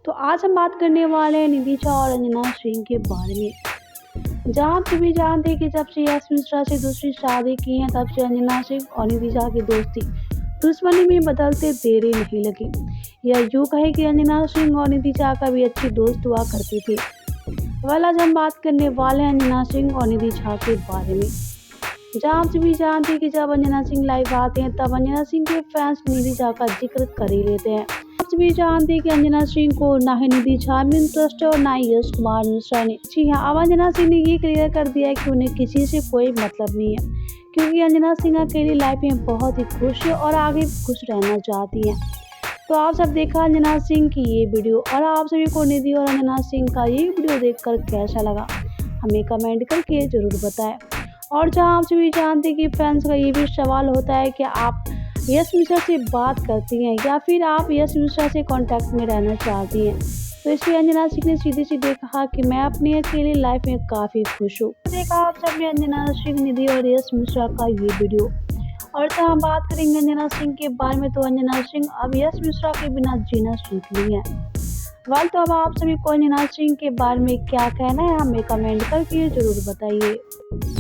तो आज हम बात करने वाले हैं निधि झा और अंजना सिंह के बारे में। जहां आप सभी जानते हैं कि जब से यश मिश्रा से दूसरी शादी की है तब से अंजना सिंह और निधि झा की दोस्ती दुश्मनी में बदलते देरी नहीं लगी। यह यूं कहे कि अंजना सिंह और निधि झा का भी अच्छी दोस्त हुआ करती थी। वह आज हम बात करने वाले हैं अंजना सिंह और निधि झा के बारे में। जहां आप सभी जानते हैं कि जब अंजना सिंह लाइव आते हैं तब अंजना सिंह के फैंस निधि झा का जिक्र कर ही लेते हैं। आप सभी जानते हैं कि अंजना सिंह को ना ही निधि झा में इंटरेस्ट है और ना ही यश कुमार मिश्रा ने। जी हाँ, अब अंजना सिंह ने ये क्लियर कर दिया है कि उन्हें किसी से कोई मतलब नहीं है, क्योंकि अंजना सिंह अकेली लाइफ में बहुत ही खुश है और आगे खुश रहना चाहती हैं। तो आप सब देखा अंजना सिंह की ये वीडियो और आप सभी को निधि और अंजना सिंह का ये वीडियो देखकर कैसा लगा, हमें कमेंट करके जरूर बताएं। और जहां आप सभी जानते हैं कि फैंस का ये भी सवाल होता है कि आप यश मिश्रा से बात करती हैं या फिर आप यश मिश्रा से कांटेक्ट में रहना चाहती हैं। तो इसलिए अंजना सिंह ने सीधे सीधे कहा कि मैं अपनी अकेली लाइफ में काफ़ी खुश हूँ। देखा आप सबने अंजना सिंह, निधि और यश मिश्रा का ये वीडियो। और जहाँ बात करेंगे अंजना सिंह के बारे में, तो अंजना सिंह अब यश मिश्रा के बिना जीना सीख ली है। तो अब आप सभी को अंजना सिंह के बारे में क्या कहना है, हमें कमेंट करके जरूर बताइए।